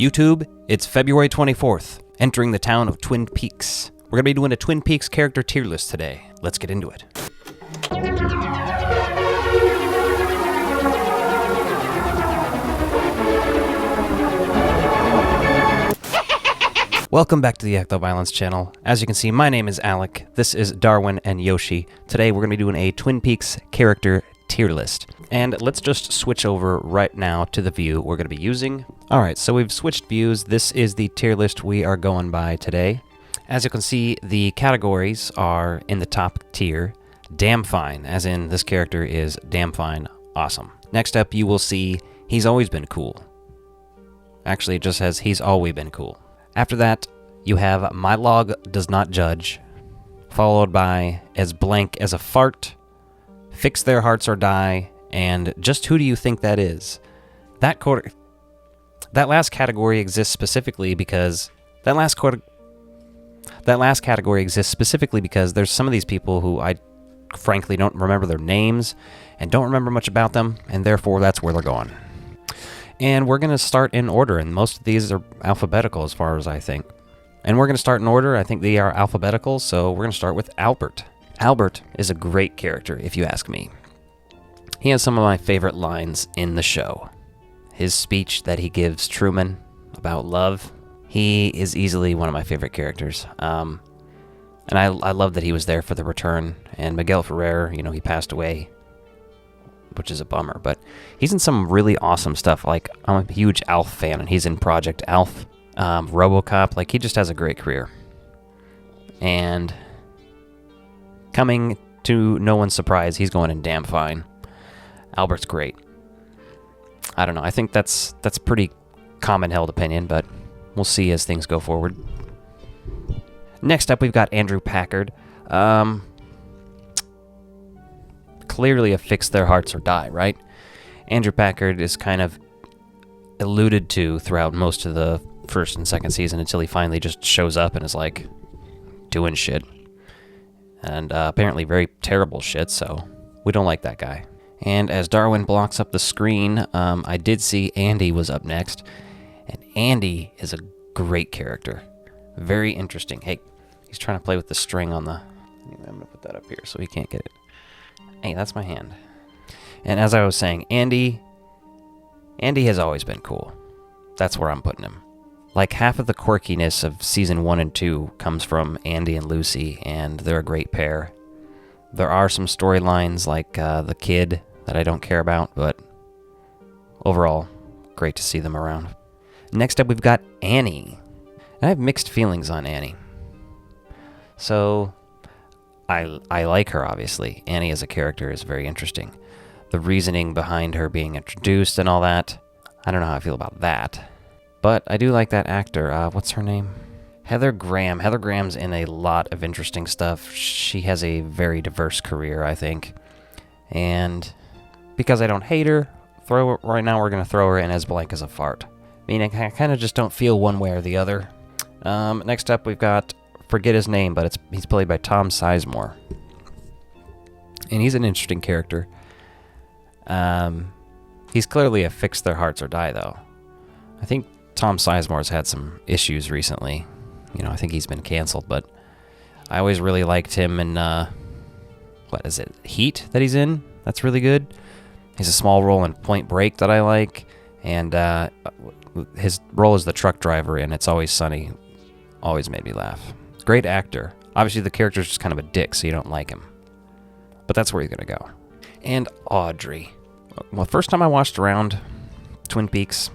YouTube, it's February 24th, entering the town of Twin Peaks. We're going to be doing a Twin Peaks character tier list today. Let's get into it. Welcome back to the Ecto Violence channel. As you can see, my name is Alec. This is Darwin and Yoshi. Today we're going to be doing a Twin Peaks character tier list. And let's just switch over right now to the view we're going to be using. Alright, so we've switched views. This is the tier list we are going by today. As you can see, the categories are in the top tier. Damn fine, as in this character is damn fine, awesome. Next up, you will see he's always been cool. Actually, it just says he's always been cool. After that, you have my log does not judge, followed by as blank as a fart, fix their hearts or die, and just who do you think that is? That last category exists specifically because there's some of these people who I frankly don't remember their names and don't remember much about them, and therefore that's where they're going. And we're going to start in order, and most of these are alphabetical as far as I think. And we're going to start in order. I think they are alphabetical, so we're going to start with Albert. Albert is a great character, if you ask me. He has some of my favorite lines in the show. His speech that he gives Truman about love, he is easily one of my favorite characters. And I love that he was there for the return. And Miguel Ferrer, he passed away, which is a bummer. But he's in some really awesome stuff. Like, I'm a huge Alf fan, and he's in Project Alf, RoboCop. Like, he just has a great career. And coming to no one's surprise, he's going in damn fine. Albert's great. I don't know. I think that's pretty common held opinion, but we'll see as things go forward. Next up, we've got Andrew Packard. Clearly a fix their hearts or die, right? Andrew Packard is kind of alluded to throughout most of the first and second season until he finally just shows up and is like doing shit. And apparently very terrible shit, so we don't like that guy. And as Darwin blocks up the screen, I did see Andy was up next. And Andy is a great character. Very interesting. Hey, he's trying to play with the string on the... I'm going to put that up here so he can't get it. Hey, that's my hand. And as I was saying, Andy has always been cool. That's where I'm putting him. Like, half of the quirkiness of season 1 and 2 comes from Andy and Lucy, and they're a great pair. There are some storylines like the kid that I don't care about, but overall, great to see them around. Next up, we've got Annie. And I have mixed feelings on Annie. So, I like her, obviously. Annie as a character is very interesting. The reasoning behind her being introduced and all that, I don't know how I feel about that. But I do like that actor. What's her name? Heather Graham. Heather Graham's in a lot of interesting stuff. She has a very diverse career, I think. And because I don't hate her, right now we're going to throw her in as blank as a fart. Meaning I kind of just don't feel one way or the other. Next up, we've got... forget his name, but he's played by Tom Sizemore. And he's an interesting character. He's clearly a fix their hearts or die, though. I think Tom Sizemore's had some issues recently. I think he's been canceled, but I always really liked him in, what is it, Heat that he's in? That's really good. He's a small role in Point Break that I like, and his role as the truck driver in It's Always Sunny always made me laugh. Great actor. Obviously, the character's just kind of a dick, so you don't like him. But that's where he's going to go. And Audrey. Well, first time I watched around Twin Peaks,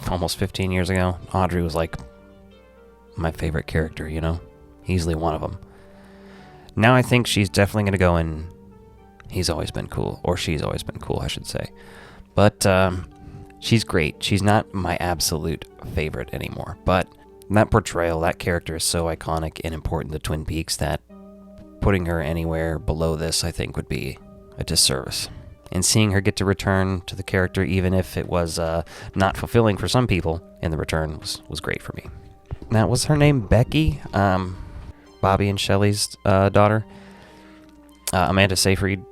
almost 15 years ago, Audrey was like my favorite character, Easily one of them. Now I think she's definitely going to go in He's Always Been Cool. Or She's Always Been Cool, I should say. But she's great. She's not my absolute favorite anymore. But that portrayal, that character is so iconic and important to Twin Peaks that putting her anywhere below this, I think, would be a disservice. And seeing her get to return to the character, even if it was not fulfilling for some people in the return, was great for me. Now, was her name Becky? Bobby and Shelley's daughter? Amanda Seyfried,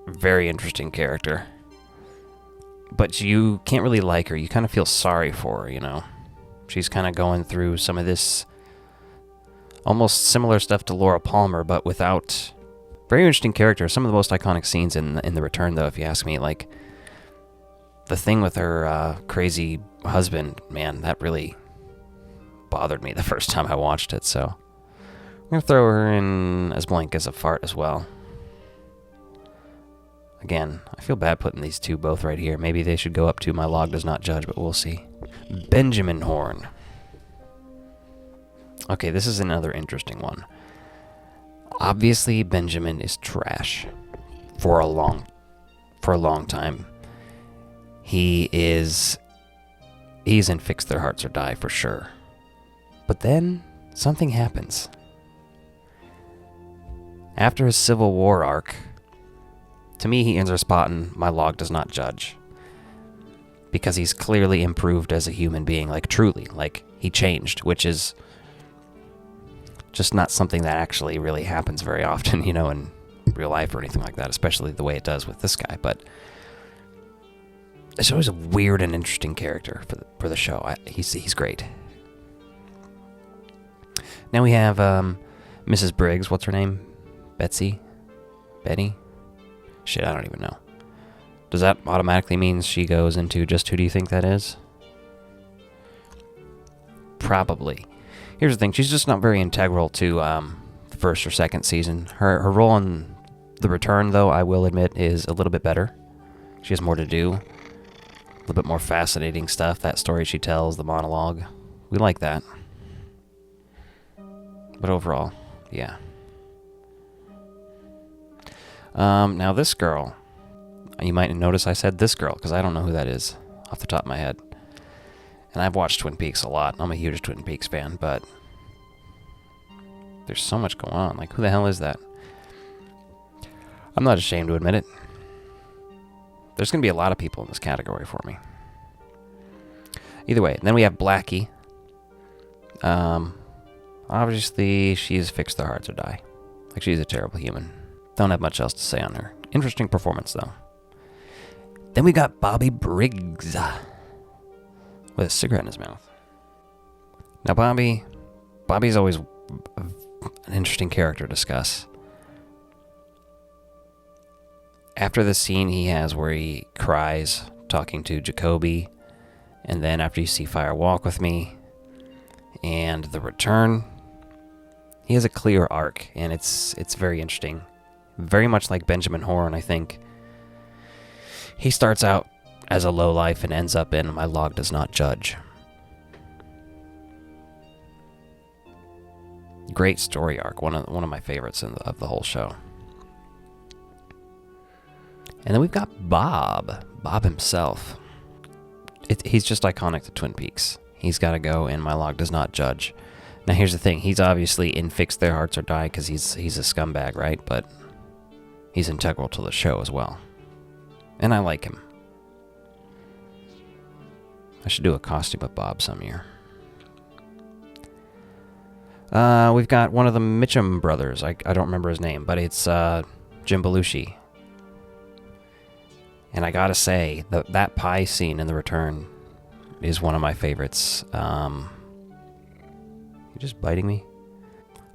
very interesting character. But you can't really like her. You kind of feel sorry for her, She's kind of going through some of this almost similar stuff to Laura Palmer, but without... Very interesting character. Some of the most iconic scenes in The Return, though, if you ask me. Like, the thing with her crazy husband, man, that really bothered me the first time I watched it, so... I'm going to throw her in as blank as a fart as well. Again, I feel bad putting these two both right here. Maybe they should go up to My Log Does Not Judge, but we'll see. Benjamin Horne. Okay, this is another interesting one. Obviously, Benjamin is trash for a long time. He's in Fix Their Hearts or Die for sure. But then something happens. After his Civil War arc, to me he earns a spot in My Log Does Not Judge. Because he's clearly improved as a human being, like truly, like he changed, which is just not something that actually really happens very often, you know, in real life or anything like that, especially the way it does with this guy. But it's always a weird and interesting character for the show. He's great. Now we have Mrs. Briggs. What's her name? Betsy? Betty? Shit, I don't even know. Does that automatically mean she goes into just who do you think that is? Probably. Here's the thing, she's just not very integral to the first or second season. Her role in The Return, though, I will admit, is a little bit better. She has more to do. A little bit more fascinating stuff. That story she tells, the monologue. We like that. But overall, yeah. Now this girl. You might notice I said this girl, because I don't know who that is off the top of my head. And I've watched Twin Peaks a lot. I'm a huge Twin Peaks fan, but there's so much going on. Like, who the hell is that? I'm not ashamed to admit it. There's going to be a lot of people in this category for me. Either way, then we have Blackie. Obviously, she's Fixed Their Hearts or Die. Like, she's a terrible human. Don't have much else to say on her. Interesting performance, though. Then we got Bobby Briggs with a cigarette in his mouth. Now, Bobby's always an interesting character to discuss. After the scene he has where he cries talking to Jacoby, and then after you see Fire Walk with Me, and The Return, he has a clear arc, and it's very interesting. Very much like Benjamin Horne, I think. He starts out as a lowlife and ends up in My Log Does Not Judge. Great story arc, one of my favorites of the whole show. And then we've got Bob himself. He's just iconic to Twin Peaks. He's got to go in My Log Does Not Judge. Now here's the thing, he's obviously in Fix Their Hearts or Die because he's a scumbag, right? But he's integral to the show as well. And I like him. I should do a costume of Bob some year. We've got one of the Mitchum brothers. I don't remember his name, but it's Jim Belushi. And I gotta say, that pie scene in The Return is one of my favorites. You just biting me?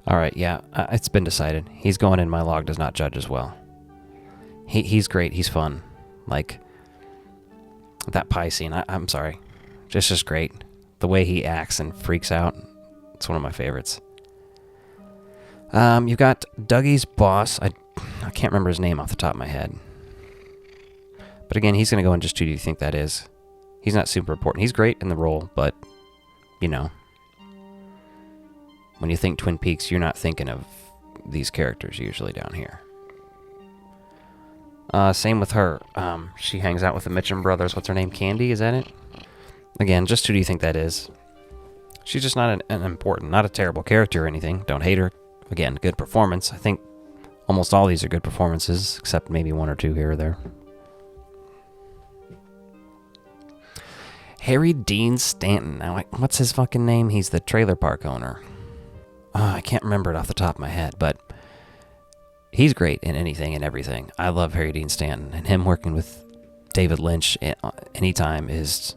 Alright, yeah, it's been decided. He's going in My Log Does Not Judge as well. He's great, he's fun. Like, that pie scene, I'm sorry. Just great. The way he acts and freaks out, it's one of my favorites. You've got Dougie's boss. I can't remember his name off the top of my head. But again, he's going to go in just who do you think that is. He's not super important. He's great in the role, but, you know, when you think Twin Peaks, you're not thinking of these characters usually down here. Same with her. She hangs out with the Mitchum brothers. What's her name? Candy? Is that it? Again, just who do you think that is? She's just not an important, not a terrible character or anything. Don't hate her. Again, good performance. I think almost all these are good performances, except maybe one or two here or there. Harry Dean Stanton. Now, what's his fucking name? He's the trailer park owner. I can't remember it off the top of my head, but he's great in anything and everything. I love Harry Dean Stanton, and him working with David Lynch anytime is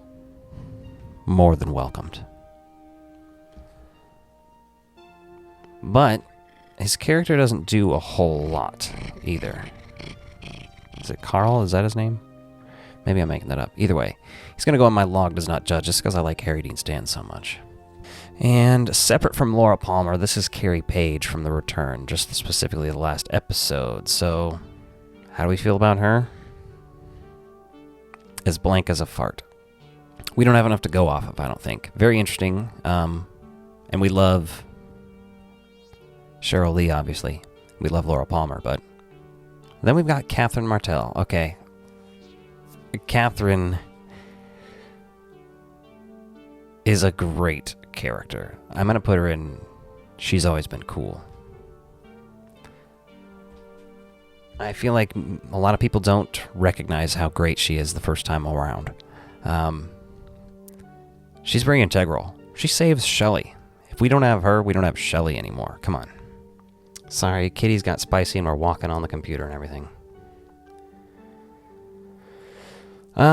more than welcomed. But his character doesn't do a whole lot either. Is it Carl? Is that his name? Maybe I'm making that up. Either way, he's going to go on my log does not judge just because I like Harry Dean Stanton so much. And separate from Laura Palmer, this is Carrie Page from The Return, just specifically the last episode. So, how do we feel about her? As blank as a fart. We don't have enough to go off of, I don't think. Very interesting. And we love Cheryl Lee, obviously. We love Laura Palmer, but then we've got Catherine Martell. Okay. Catherine is a great character. I'm going to put her in She's Always Been Cool. I feel like a lot of people don't recognize how great she is the first time around. She's very integral. She saves Shelley. If we don't have her, we don't have Shelley anymore. Come on. Sorry, Kitty's got spicy and we're walking on the computer and everything.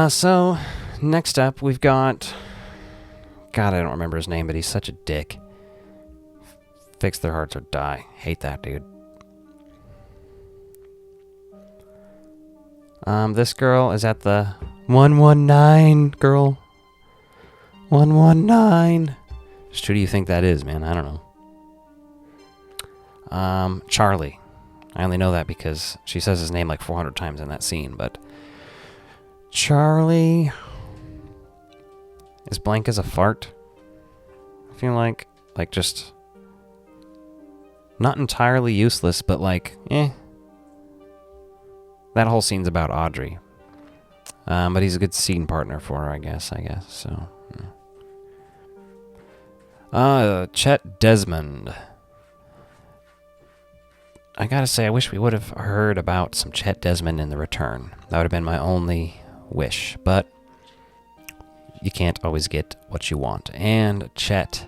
So, next up, we've got... God, I don't remember his name, but he's such a dick. Fix Their Hearts or Die. Hate that dude. This girl is at the 119, girl. 119. Just who do you think that is, man? I don't know. Charlie. I only know that because she says his name like 400 times in that scene, but... Charlie... is blank as a fart. I feel like just... not entirely useless, but like, That whole scene's about Audrey. But he's a good scene partner for her, I guess, so... Chet Desmond. I gotta say, I wish we would have heard about some Chet Desmond in The Return. That would have been my only wish, but you can't always get what you want. And Chet,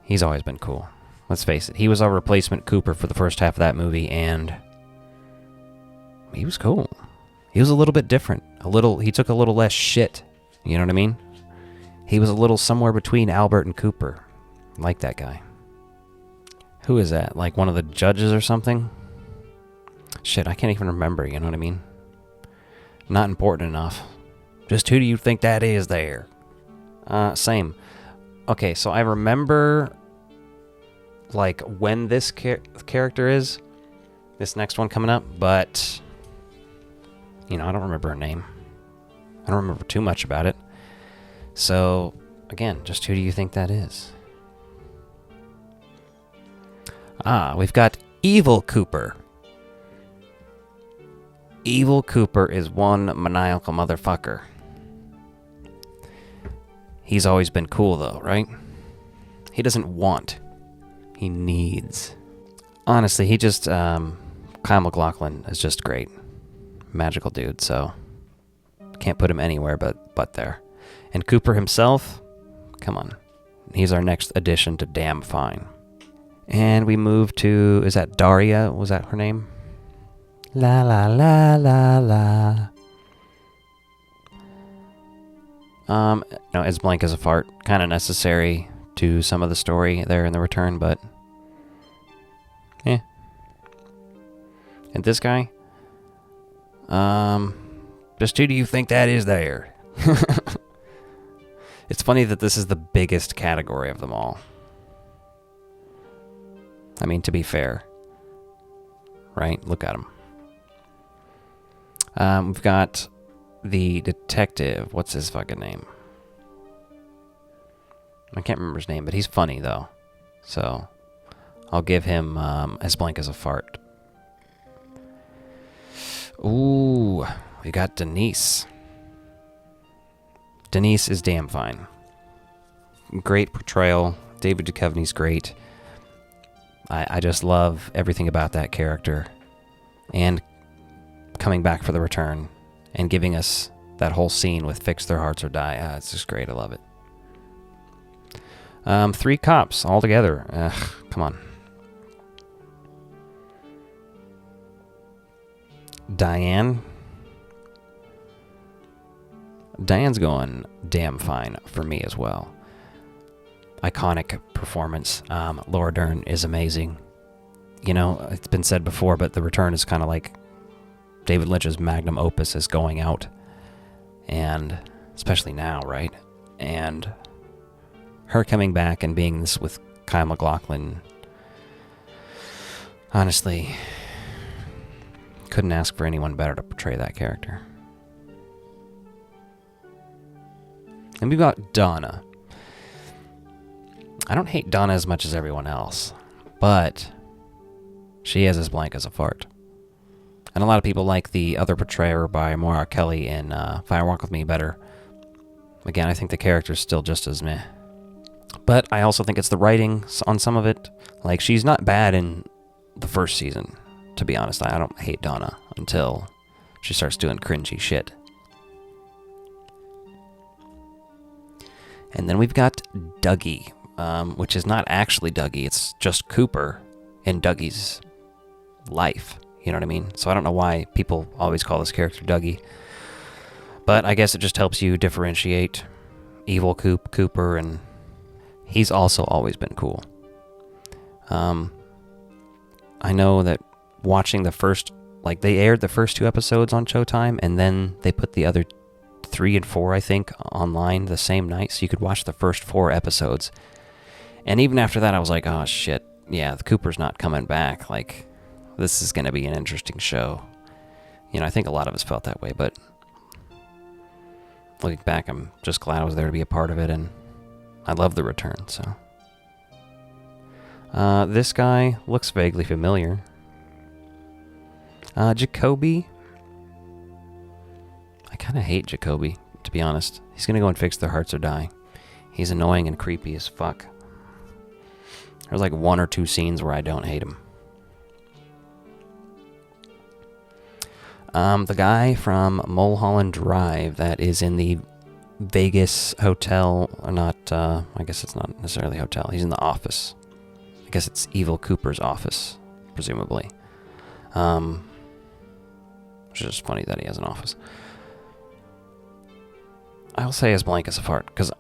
he's always been cool. Let's face it, he was our replacement Cooper for the first half of that movie, and he was cool. He was a little bit different. He took a little less shit. You know what I mean? He was a little somewhere between Albert and Cooper. I like that guy. Who is that? Like one of the judges or something? Shit, I can't even remember, you know what I mean? Not important enough. Just who do you think that is there? Same. Okay, so I remember, like, when this character is, this next one coming up, but, you know, I don't remember her name. I don't remember too much about it. So, again, just who do you think that is? We've got Evil Cooper. Evil Cooper is one maniacal motherfucker. He's always been cool, though, right? He doesn't want. He needs. Honestly, he just... Kyle MacLachlan is just great. Magical dude, so... Can't put him anywhere but there. And Cooper himself, come on. He's our next addition to Damn Fine. And we move to, is that Daria? Was that her name? La la la la la. No, as blank as a fart. Kind of necessary to some of the story there in The Return, but... And this guy? Just who do you think that is there? It's funny that this is the biggest category of them all. I mean, to be fair. Right? Look at him. We've got the detective. What's his fucking name? I can't remember his name, but he's funny, though. So, I'll give him as blank as a fart. Ooh, we got Denise. Denise is damn fine. Great portrayal. David Duchovny's great. I just love everything about that character. And coming back for The Return and giving us that whole scene with Fix Their Hearts or Die. It's just great. I love it. 3 cops all together. Come on. Diane's going damn fine for me as well. iconic performance. Laura Dern is amazing. You know, it's been said before, but The Return is kind of like David Lynch's magnum opus is going out. And especially now, right? And her coming back and being this with Kyle MacLachlan, honestly, couldn't ask for anyone better to portray that character. And we've got Donna. I don't hate Donna as much as everyone else, but she is as blank as a fart. And a lot of people like the other portrayer by Moira Kelly in Fire Walk With Me better. Again, I think the character's still just as meh. But I also think it's the writing on some of it. Like, she's not bad in the first season, to be honest. I don't hate Donna until she starts doing cringy shit. And then we've got Dougie, which is not actually Dougie. It's just Cooper in Dougie's life. You know what I mean? So I don't know why people always call this character Dougie. But I guess it just helps you differentiate evil Cooper, and he's also always been cool. I know that watching the first, like, they aired the first 2 episodes on Showtime, and then they put the other 3 and 4, I think, online the same night, so you could watch the first 4 episodes. And even after that, I was like, oh shit, yeah, the Cooper's not coming back. Like, this is going to be an interesting show. You know, I think a lot of us felt that way, but looking back, I'm just glad I was there to be a part of it, and I love The Return, so. This guy looks vaguely familiar. Jacoby. I kind of hate Jacoby, to be honest. He's going to go and fix Their Hearts or Die. He's annoying and creepy as fuck. There's like 1 or 2 scenes where I don't hate him. The guy from Mulholland Drive that is in the Vegas hotel, or not, I guess it's not necessarily a hotel. He's in the office. I guess it's Evil Cooper's office, presumably. Which is just funny that he has an office. I'll say as blank as a fart, because,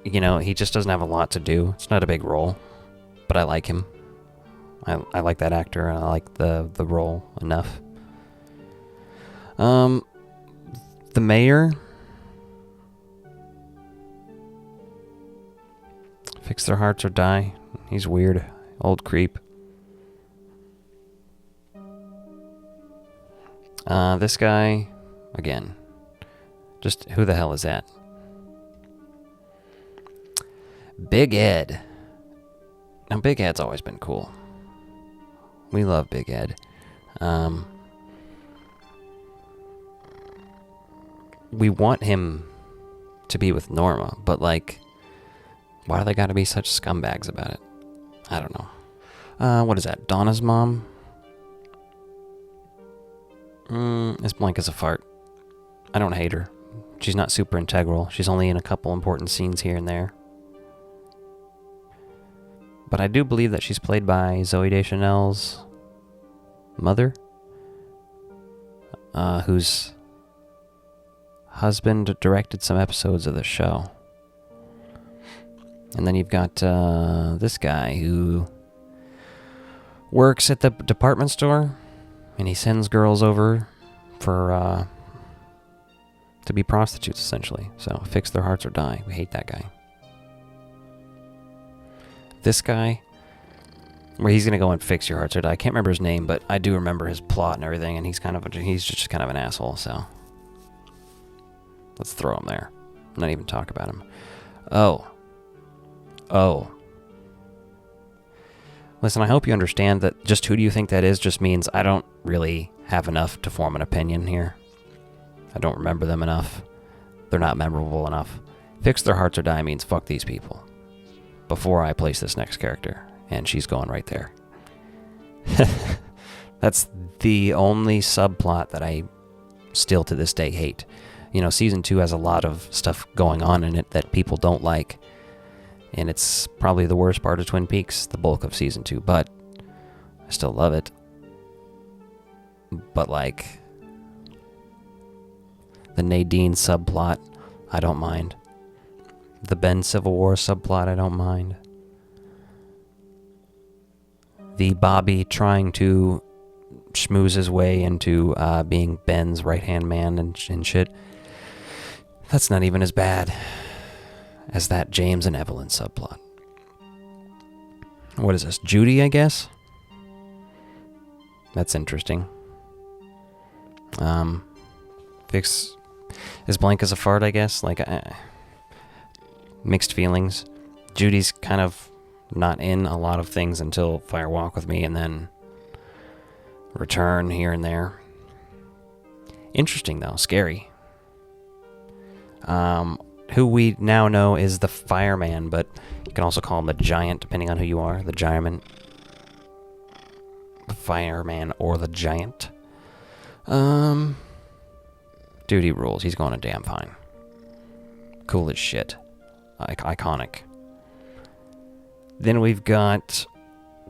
you know, he just doesn't have a lot to do. It's not a big role, but I like him. I like that actor, and I like the role enough. The mayor. Fix Their Hearts or Die. He's weird. Old creep. This guy, again, just who the hell is that? Big Ed. Now, Big Ed's always been cool. We love Big Ed. We want him to be with Norma, but, like, why do they gotta be such scumbags about it? I don't know. What is that? Donna's mom? As blank as a fart. I don't hate her. She's not super integral. She's only in a couple important scenes here and there. But I do believe that she's played by Zooey Deschanel's mother, whose husband directed some episodes of the show. And then you've got this guy who works at the department store, and he sends girls over for to be prostitutes, essentially. So, Fix Their Hearts or Die. We hate that guy. This guy, where he's gonna go and fix your hearts or die. I can't remember his name, but I do remember his plot and everything, and he's just kind of an asshole. So, let's throw him there. Not even talk about him. Oh. Listen, I hope you understand that just who do you think that is just means I don't really have enough to form an opinion here. I don't remember them enough. They're not memorable enough. Fix Their Hearts or Die means fuck these people before I place this next character, and she's going right there. That's the only subplot that I still to this day hate. You know, season 2 has a lot of stuff going on in it that people don't like, and it's probably the worst part of Twin Peaks, the bulk of season 2, but I still love it. But, like, the Nadine subplot, I don't mind. The Ben Civil War subplot, I don't mind. The Bobby trying to schmooze his way into being Ben's right-hand man and shit. That's not even as bad as that James and Evelyn subplot. What is this? Judy, I guess? That's interesting. Fix as blank as a fart, I guess. Like, mixed feelings. Judy's kind of not in a lot of things until Fire Walk with Me, and then return here and there. Interesting, though. Scary. Who we now know is the Fireman, but you can also call him the Giant, depending on who you are. The Giant. The Fireman or the Giant. Dude, he rules. He's going to damn fine. Cool as shit. Iconic. Then we've got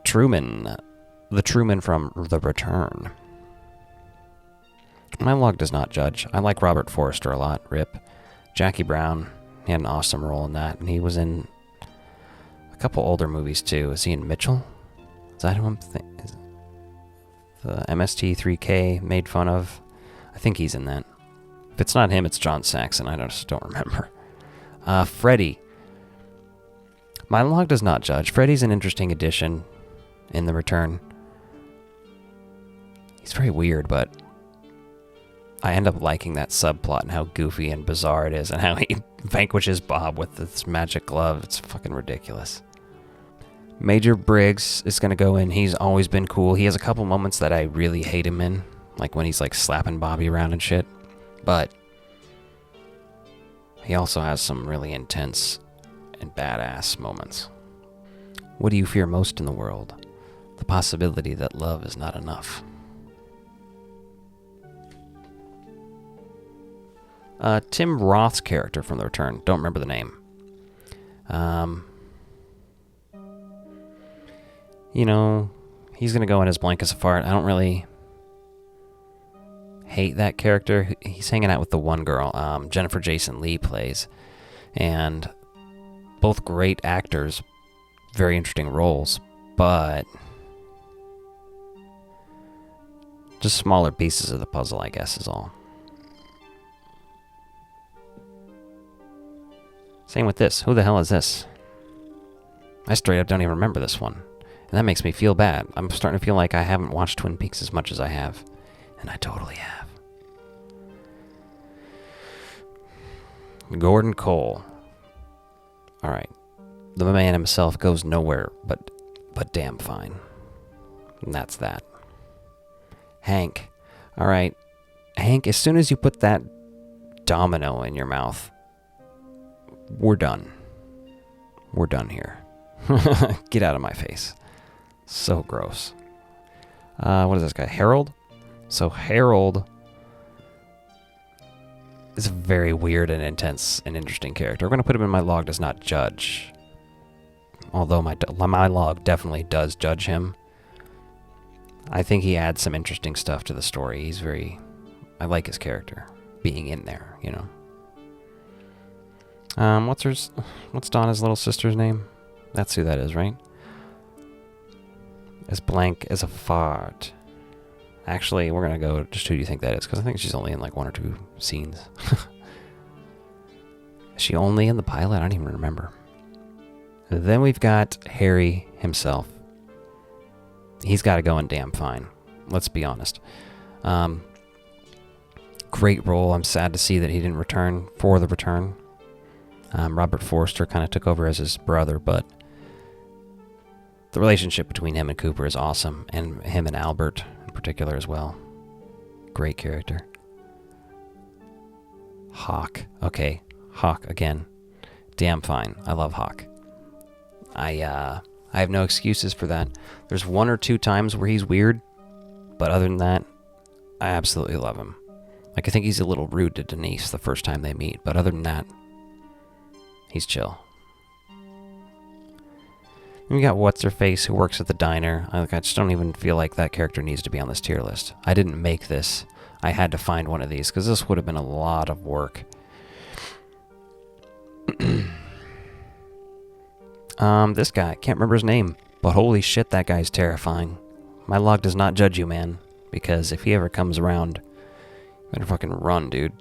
Truman. The Truman from The Return. My log does not judge. I like Robert Forster a lot. Rip. Jackie Brown. He had an awesome role in that. And he was in a couple older movies, too. Is he in Mitchell? Is that who I'm thinking? The MST3K made fun of. I think he's in that. If it's not him, it's John Saxon. I just don't remember. Freddy. My log does not judge. Freddy's an interesting addition in The Return. He's very weird, but I end up liking that subplot and how goofy and bizarre it is and how he vanquishes Bob with this magic glove. It's fucking ridiculous. Major Briggs is going to go in. He's always been cool. He has a couple moments that I really hate him in, like when he's like slapping Bobby around and shit. But he also has some really intense and badass moments. What do you fear most in the world? The possibility that love is not enough. Tim Roth's character from The Return. Don't remember the name. You know, he's going to go in as blank as a fart. I don't really hate that character. He's hanging out with the one girl, Jennifer Jason Leigh plays. And both great actors, very interesting roles, but just smaller pieces of the puzzle, I guess, is all. Same with this. Who the hell is this? I straight up don't even remember this one. And that makes me feel bad. I'm starting to feel like I haven't watched Twin Peaks as much as I have. And I totally have. Gordon Cole. Alright. The man himself goes nowhere but damn fine. And that's that. Hank. Alright. Hank, as soon as you put that domino in your mouth, we're done. We're done here. Get out of my face. So gross. What is this guy? Harold? So Harold is a very weird and intense and interesting character. We're going to put him in my log does not judge. Although my log definitely does judge him. I think he adds some interesting stuff to the story. He's very... I like his character being in there, you know. What's Donna's little sister's name? That's who that is, right? As blank as a fart. Actually, we're gonna go just who do you think that is? Because I think she's only in like one or two scenes. Is she only in the pilot? I don't even remember. Then we've got Harry himself. He's got to go in damn fine. Let's be honest. Great role. I'm sad to see that he didn't return for The Return. Robert Forster kind of took over as his brother, but the relationship between him and Cooper is awesome, and him and Albert in particular as well. Great character. Hawk. Okay, Hawk again. Damn fine. I love Hawk. I have no excuses for that. There's one or two times where he's weird, but other than that, I absolutely love him. Like, I think he's a little rude to Denise the first time they meet, but other than that, he's chill. And we got What's-Her-Face, who works at the diner. I just don't even feel like that character needs to be on this tier list. I didn't make this. I had to find one of these, because this would have been a lot of work. This guy, can't remember his name, but holy shit, that guy's terrifying. My log does not judge you, man, because if he ever comes around, you better fucking run, dude.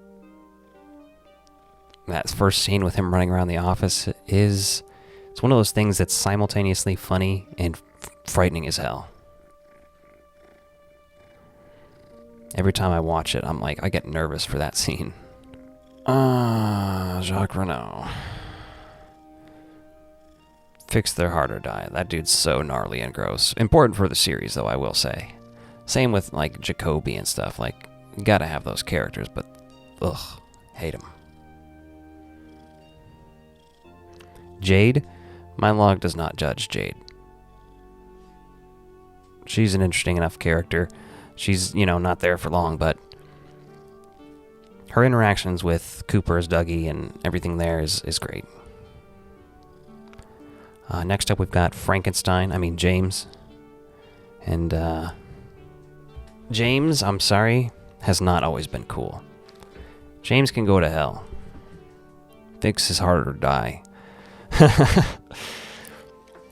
That first scene with him running around the office it's one of those things that's simultaneously funny and frightening as hell. Every time I watch it, I get nervous for that scene. Jacques Renault. Fix their heart or die. That dude's so gnarly and gross. Important for the series, though, I will say. Same with, like, Jacoby and stuff. Like, you gotta have those characters, but, ugh, hate them. Jade. My log does not judge Jade. She's an interesting enough character. She's, not there for long, but her interactions with Cooper as Dougie and everything there is great. Next up, we've got James. And, James, I'm sorry, has not always been cool. James can go to hell. Fix his heart or die.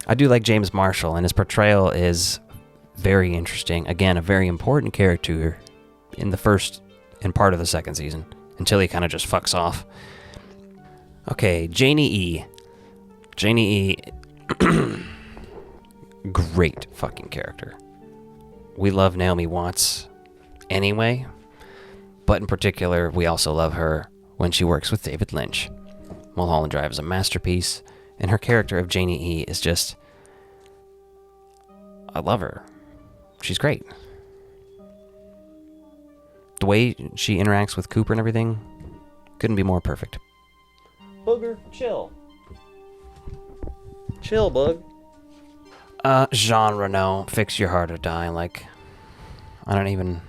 I do like James Marshall, and his portrayal is very interesting. Again, a very important character in the first and part of the second season, until he kind of just fucks off. Okay, Janie E. Great fucking character. We love Naomi Watts anyway, but in particular, we also love her when she works with David Lynch. Mulholland Drive is a masterpiece, and her character of Janie E is just... I love her. She's great. The way she interacts with Cooper and everything couldn't be more perfect. Booger, chill. Chill, bug. Jean Renault, fix your heart or die. Like, I don't even...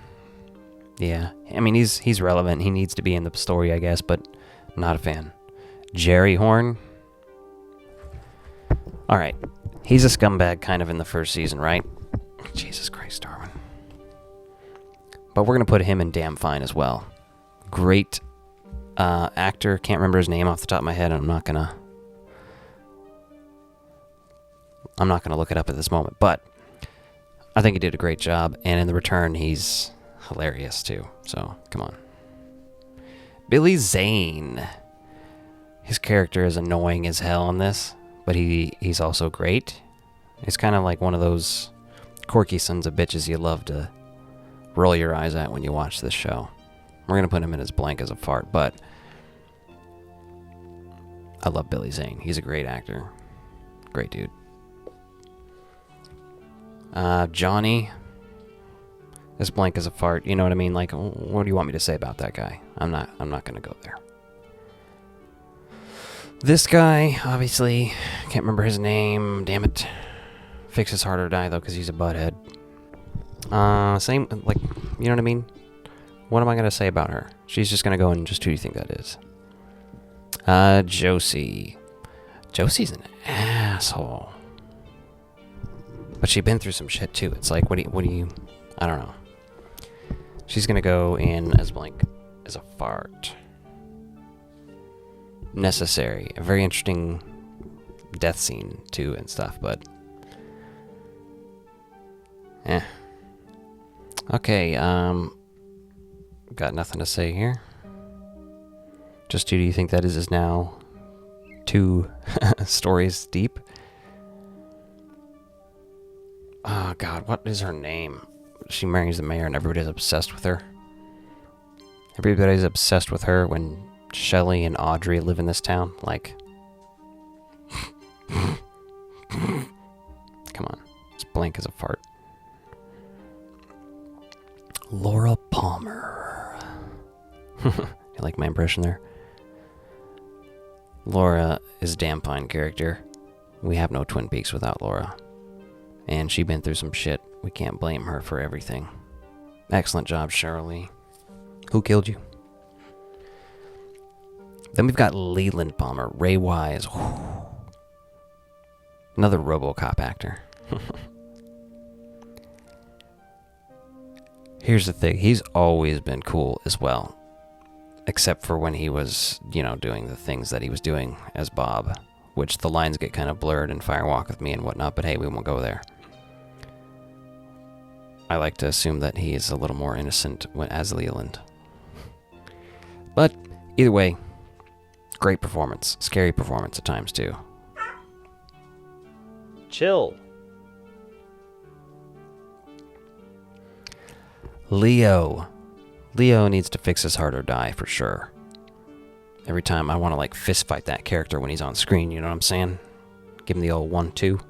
Yeah. I mean, he's relevant. He needs to be in the story, I guess, but not a fan. Jerry Horn. Alright. He's a scumbag kind of in the first season, right? Jesus Christ, Darwin. But we're going to put him in Damn Fine as well. Great actor. Can't remember his name off the top of my head, and I'm not gonna look it up at this moment. But I think he did a great job, and in the return, he's hilarious too. So, come on. Billy Zane. His character is annoying as hell in this, but he's also great. He's kind of like one of those quirky sons of bitches you love to roll your eyes at when you watch this show. We're going to put him in as blank as a fart, but I love Billy Zane. He's a great actor. Great dude. Johnny, as blank as a fart. You know what I mean? Like, what do you want me to say about that guy? I'm not going to go there. This guy, obviously, can't remember his name. Damn it. Fix his heart or die, though, because he's a butthead. Same, like, you know what I mean? What am I going to say about her? She's just going to go and just who do you think that is? Josie. Josie's an asshole. But she's been through some shit, too. It's like, what do you, I don't know. She's going to go in as blank as a fart. Necessary. A very interesting death scene, too, and stuff, but... Okay, got nothing to say here. Just who do you think that is now 2 stories deep? Oh god, what is her name? She marries the mayor and everybody's obsessed with her. Everybody's obsessed with her when Shelley and Audrey live in this town. Like... Come on. It's blank as a fart. Laura Palmer. You like my impression there? Laura is a damn fine character. We have no Twin Peaks without Laura. And she's been through some shit. We can't blame her for everything. Excellent job, Shirley. Who killed you? Then we've got Leland Palmer, Ray Wise. Another RoboCop actor. Here's the thing, he's always been cool as well. Except for when he was, doing the things that he was doing as Bob. which the lines get kind of blurred in Fire Walk with Me and whatnot, but hey, we won't go there. I like to assume that he is a little more innocent as Leland. But either way, great performance. Scary performance at times, too. Chill. Leo. Leo needs to fix his heart or die, for sure. Every time I want to, like, fist fight that character when he's on screen, you know what I'm saying? Give him the old 1-2.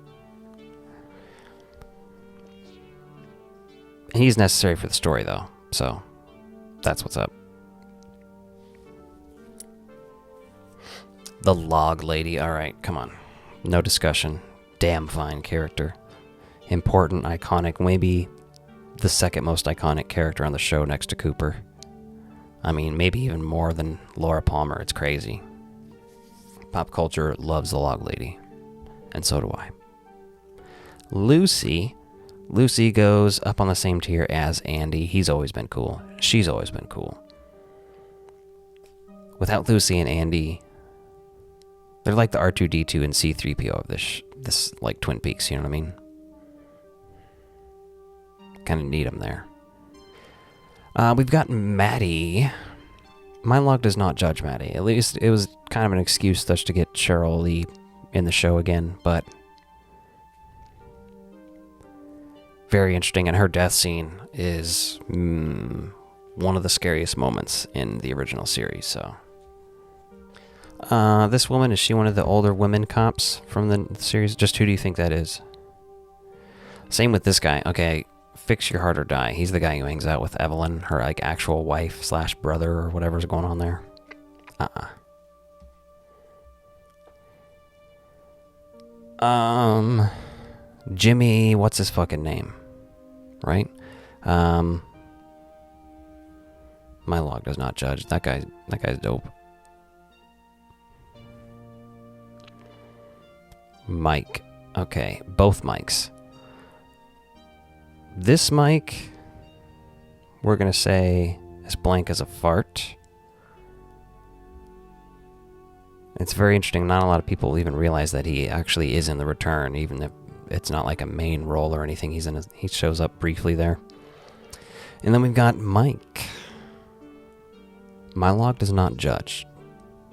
He's necessary for the story, though, so that's what's up. The Log Lady. Alright, come on. No discussion. Damn fine character. Important, iconic, maybe the second most iconic character on the show next to Cooper. I mean, maybe even more than Laura Palmer. It's crazy. Pop culture loves the Log Lady. And so do I. Lucy. Lucy goes up on the same tier as Andy. He's always been cool. She's always been cool. Without Lucy and Andy, they're like the R2-D2 and C-3PO of this like Twin Peaks, you know what I mean? Kind of need them there. We've got Maddie. My log does not judge Maddie. At least it was kind of an excuse just to get Cheryl Lee in the show again, but very interesting, and her death scene is one of the scariest moments in the original series, so. This woman, is she one of the older women cops from the series? Just who do you think that is? Same with this guy. Okay, Fix Your Heart or Die. He's the guy who hangs out with Evelyn, her like actual wife / brother or whatever's going on there. Jimmy, what's his fucking name? Right? My log does not judge. That guy's dope. Mike. Okay, both Mikes. This Mike, we're going to say, as blank as a fart. It's very interesting. Not a lot of people even realize that he actually is in The Return, even if it's not like a main role or anything. He shows up briefly there. And then we've got Mike. My log does not judge.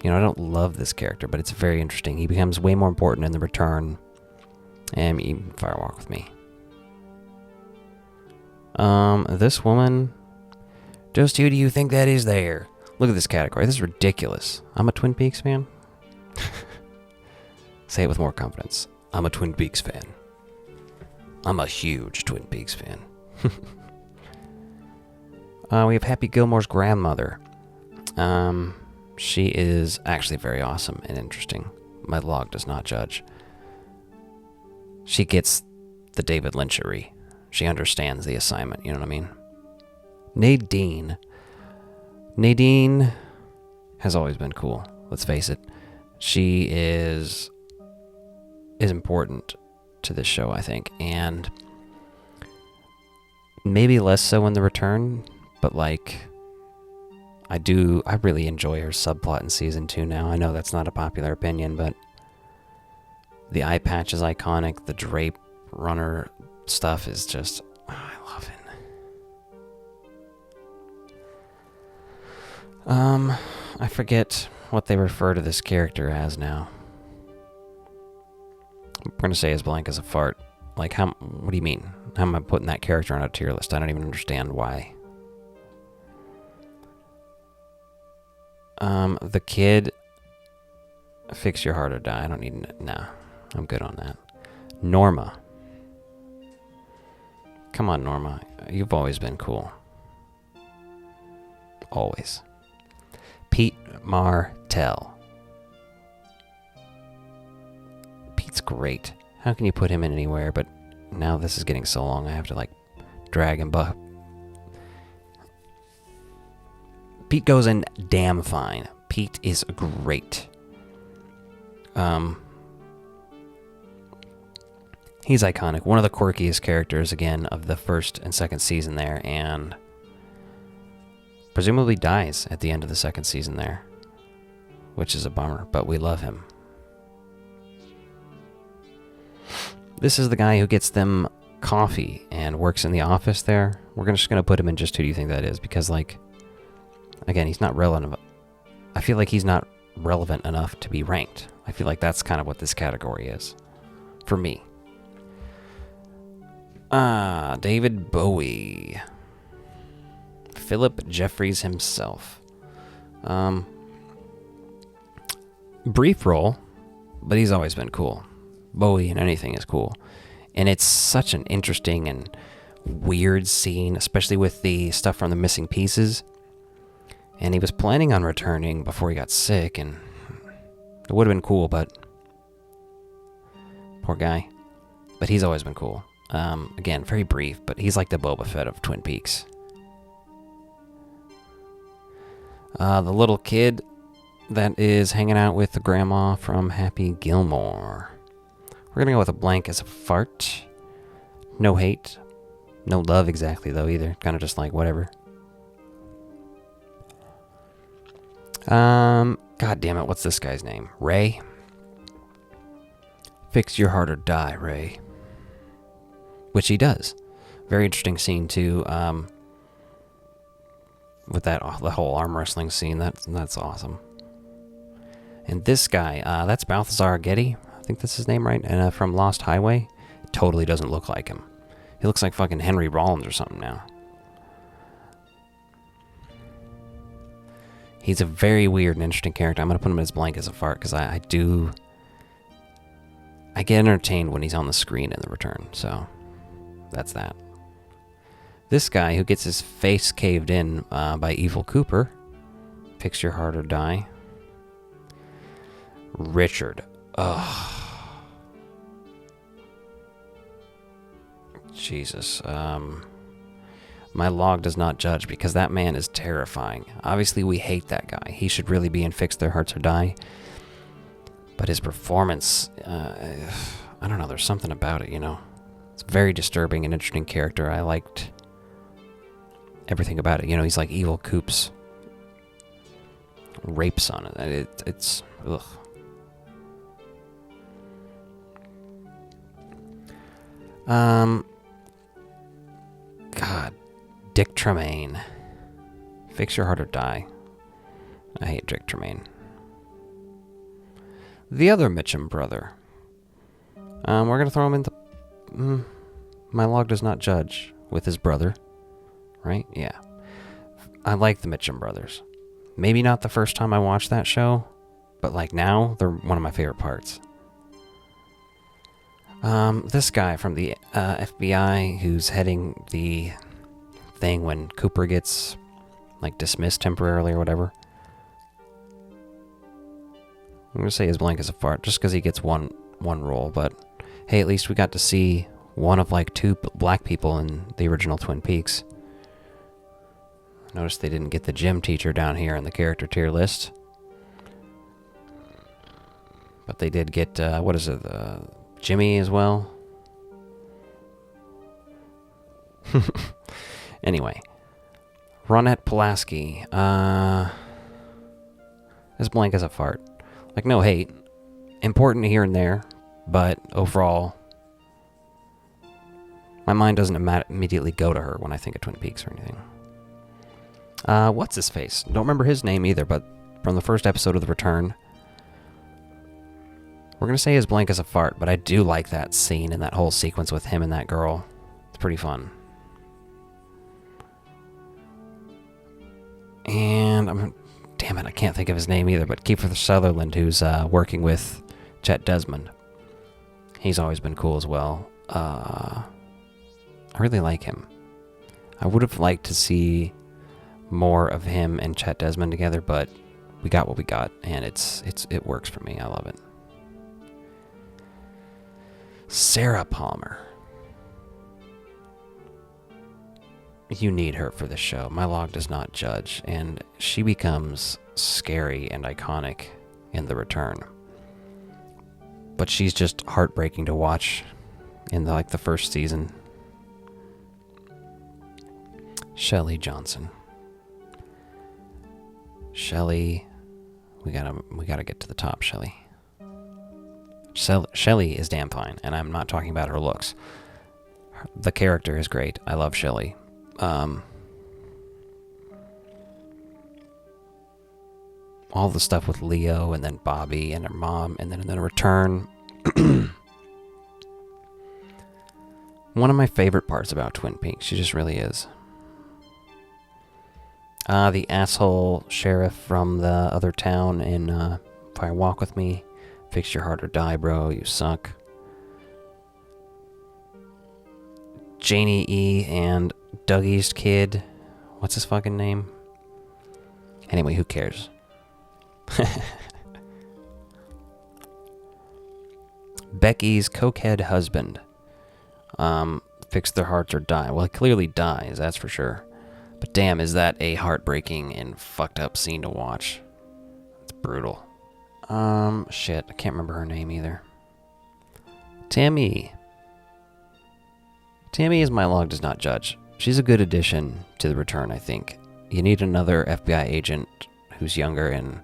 You know, I don't love this character, but it's very interesting. He becomes way more important in The Return and even Fire Walk with Me. This woman, just who do you think that is there? Look at this category. This is ridiculous. I'm a Twin Peaks fan. Say it with more confidence. I'm a Twin Peaks fan. I'm a huge Twin Peaks fan. We have Happy Gilmore's grandmother. She is actually very awesome and interesting. My log does not judge. She gets the David Lynchery. She understands the assignment, you know what I mean? Nadine. Nadine has always been cool, let's face it. She is important to this show, I think, and maybe less so in The Return, but like, I really enjoy her subplot in season 2 now. I know that's not a popular opinion, but the eye patch is iconic. The drape runner stuff is just, I love it. I forget what they refer to this character as now. I'm going to say as blank as a fart. Like, what do you mean? How am I putting that character on a tier list? I don't even understand why. The kid, Fix Your Heart or Die. I don't need, nah, I'm good on that. Norma. Come on, Norma. You've always been cool. Always. Pete Martell. Pete's great. How can you put him in anywhere? But now this is getting so long, I have to like drag him up. Pete goes in damn fine. Pete is great. He's iconic. One of the quirkiest characters, again, of the first and second season there, and presumably dies at the end of the second season there, which is a bummer, but we love him. This is the guy who gets them coffee and works in the office there. We're just going to put him in just who do you think that is? Because, like, again, he's not relevant. I feel like he's not relevant enough to be ranked. I feel like that's kind of what this category is. For me. David Bowie. Philip Jeffries himself. Brief role, but he's always been cool. Bowie in anything is cool. And it's such an interesting and weird scene, especially with the stuff from the missing pieces. And he was planning on returning before he got sick, and it would have been cool, but poor guy. But he's always been cool. Again, very brief, but he's like the Boba Fett of Twin Peaks. The little kid that is hanging out with the grandma from Happy Gilmore. We're gonna go with a blank as a fart. No hate. No love exactly, though, either. Kind of just like, whatever. God damn it, what's this guy's name? Ray? Fix your heart or die, Ray. Which he does. Very interesting scene, too. With that, the whole arm wrestling scene, that's awesome. And this guy, that's Balthazar Getty. I think that's his name, right? And from Lost Highway. It totally doesn't look like him. He looks like fucking Henry Rollins or something now. He's a very weird and interesting character. I'm going to put him as blank as a fart because I get entertained when he's on the screen in The Return. So, that's that. This guy who gets his face caved in by Evil Cooper. Fix your heart or die. Richard. Ugh. Jesus. My log does not judge because that man is terrifying. Obviously, we hate that guy. He should really be in Fix Their Hearts or Die. But his performance, I don't know, there's something about it, you know. It's a very disturbing and interesting character. I liked everything about it. You know, he's like Evil Coop's rape son. It's ugh. God. Dick Tremaine. Fix your heart or die. I hate Dick Tremaine. The other Mitchum brother. We're going to throw him into... my log does not judge with his brother. Right? Yeah. I like the Mitchum brothers. Maybe not the first time I watched that show, but like now, they're one of my favorite parts. This guy from the FBI who's heading the thing when Cooper gets like dismissed temporarily or whatever. I'm gonna say his blank as a fart just because he gets one role, but hey, at least we got to see one of like two black people in the original Twin Peaks. Notice they didn't get the gym teacher down here in the character tier list, but they did get what is it, Jimmy as well. Anyway, Ronette Pulaski, as blank as a fart. Like, no hate. Important here and there, but overall, my mind doesn't immediately go to her when I think of Twin Peaks or anything. What's his face? Don't remember his name either, but from the first episode of The Return. We're going to say as blank as a fart, but I do like that scene and that whole sequence with him and that girl. It's pretty fun. And damn it, I can't think of his name either, but Kiefer Sutherland, who's working with Chet Desmond. He's always been cool as well. I really like him. I would have liked to see more of him and Chet Desmond together, but we got what we got, and it works for me. I love it. Sarah Palmer. You need her for this show. My log does not judge, and she becomes scary and iconic in The Return. But she's just heartbreaking to watch in the first season. Shelley Johnson. Shelley, we gotta get to the top, Shelley. Shelley is damn fine, and I'm not talking about her looks. The character is great. I love Shelley. All the stuff with Leo and then Bobby and her mom and then a return. One of my favorite parts about Twin Peaks. She just really is. The asshole sheriff from the other town in Fire Walk With Me. Fix your heart or die, bro. You suck. Janie E. and Dougie's kid. What's his fucking name? Anyway, who cares? Becky's cokehead husband. Fix their hearts or die. Well, he clearly dies, that's for sure. But damn, is that a heartbreaking and fucked up scene to watch. It's brutal. Shit, I can't remember her name either. Tammy. Tammy is My Log Does Not Judge. She's a good addition to the return, I think. You need another FBI agent who's younger and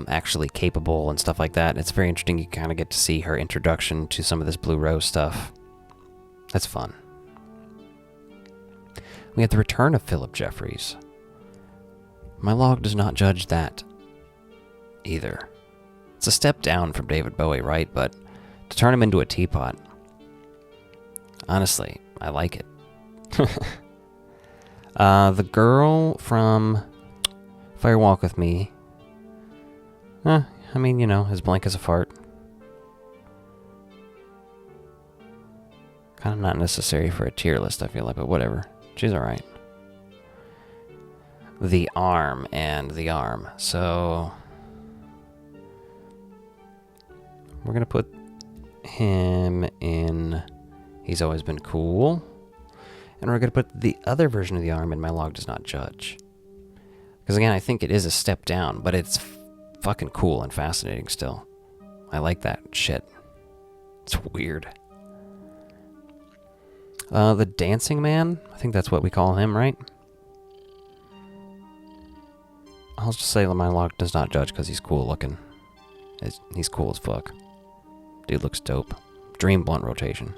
actually capable and stuff like that. It's very interesting. You kind of get to see her introduction to some of this Blue Rose stuff. That's fun. We have the return of Philip Jeffries. My Log Does Not Judge that either. It's a step down from David Bowie, right? But to turn him into a teapot, honestly, I like it. The girl from Fire Walk With Me. I mean, you know, as blank as a fart. Kind of not necessary for a tier list, I feel like, but whatever. She's alright. The Arm and the Arm. So we're going to put him in He's Always Been Cool. And we're going to put the other version of the Arm in My Log Does Not Judge. Because again, I think it is a step down, but it's fucking cool and fascinating still. I like that shit. It's weird. The Dancing Man? I think that's what we call him, right? I'll just say My Log Does Not Judge because he's cool looking. He's cool as fuck. Dude looks dope. Dream blunt rotation.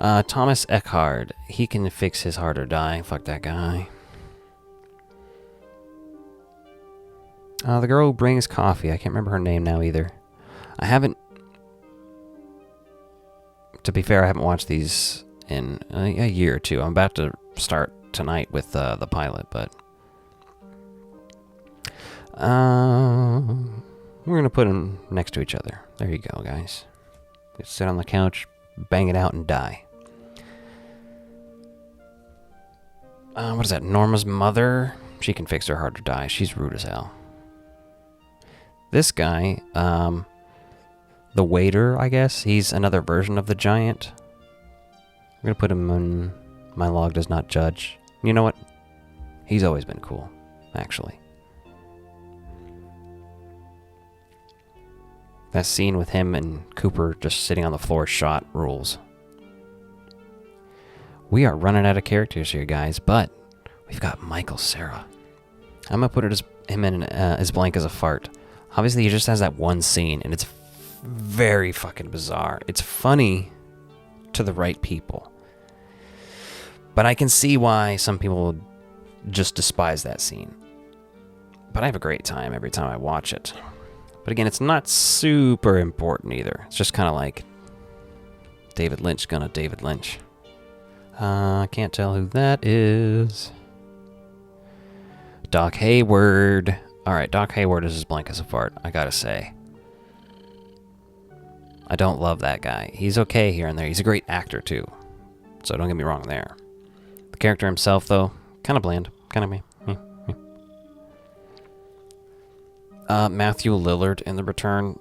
Thomas Eckhard. He can fix his heart or die. Fuck that guy. The girl who brings coffee. I can't remember her name now either. I haven't... To be fair, I haven't watched these in a year or two. I'm about to start tonight with the pilot, but... we're going to put them next to each other. There you go, guys. Just sit on the couch, bang it out, and die. What is that? Norma's mother? She can fix her heart or die. She's rude as hell. This guy, the waiter, I guess. He's another version of the giant. I'm going to put him in My Log Does Not Judge. You know what? He's always been cool, actually. That scene with him and Cooper just sitting on the floor shot rules. We are running out of characters here, guys, but we've got Michael Cera. I'm going to put him in as blank as a fart. Obviously, he just has that one scene, and it's very fucking bizarre. It's funny to the right people. But I can see why some people just despise that scene. But I have a great time every time I watch it. But again, it's not super important either. It's just kind of like David Lynch gonna David Lynch. I can't tell who that is. Doc Hayward. Alright, Doc Hayward is as blank as a fart, I gotta say. I don't love that guy. He's okay here and there. He's a great actor, too. So don't get me wrong there. The character himself, though, kind of bland. Kind of me. Matthew Lillard in The Return.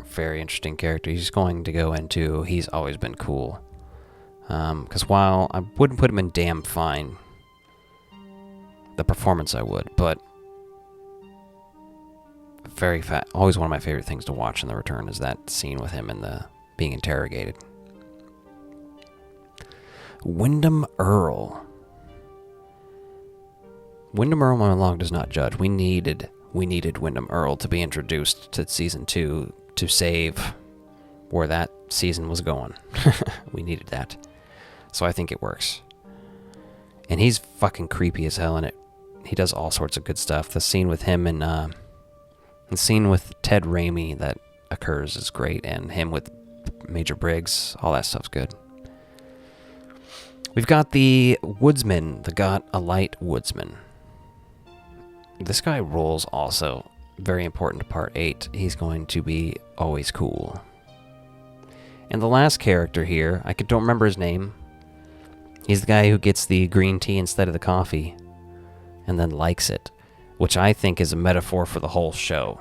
Very interesting character. He's going to go into He's Always Been Cool. Because while I wouldn't put him in damn fine, the performance I would, but always one of my favorite things to watch in The Return is that scene with him and the being interrogated. Wyndham Earle. Wyndham Earle, My Log Does Not Judge. We needed we needed Wyndham Earl to be introduced to season 2 to save where that season was going. We needed that. So I think it works. And he's fucking creepy as hell in it. He does all sorts of good stuff. The scene with him and the scene with Ted Raimi that occurs is great, and him with Major Briggs, all that stuff's good. We've got the Woodsman, the Got a Light Woodsman. This guy rules also. Very important to part 8. He's going to be always cool. And the last character here, I don't remember his name. He's the guy who gets the green tea instead of the coffee and then likes it, which I think is a metaphor for the whole show.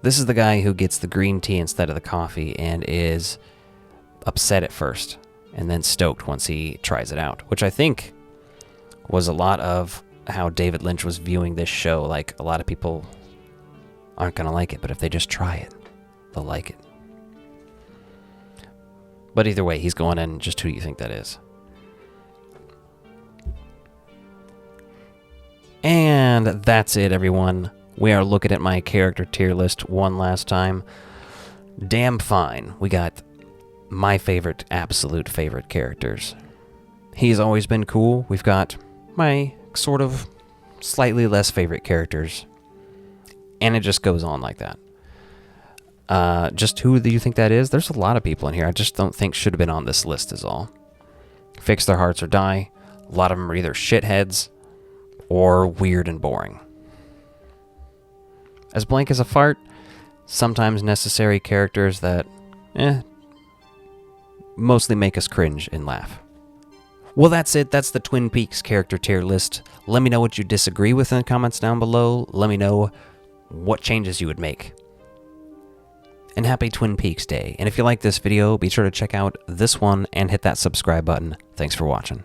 This is the guy who gets the green tea instead of the coffee and is upset at first and then stoked once he tries it out, which I think was a lot of how David Lynch was viewing this show. Like, a lot of people aren't going to like it, but if they just try it, they'll like it. But either way, he's going in. Just who do you think that is? And that's it, everyone. We are looking at my character tier list one last time. Damn fine. We got my favorite, absolute favorite characters. He's always been cool. We've got my sort of slightly less favorite characters. And it just goes on like that. Just who do you think that is? There's a lot of people in here I just don't think should have been on this list is all. Fix their hearts or die. A lot of them are either shitheads or weird and boring. As blank as a fart, sometimes necessary characters that, mostly make us cringe and laugh. Well, that's it. That's the Twin Peaks character tier list. Let me know what you disagree with in the comments down below. Let me know what changes you would make. And happy Twin Peaks Day. And if you like this video, be sure to check out this one and hit that subscribe button. Thanks for watching.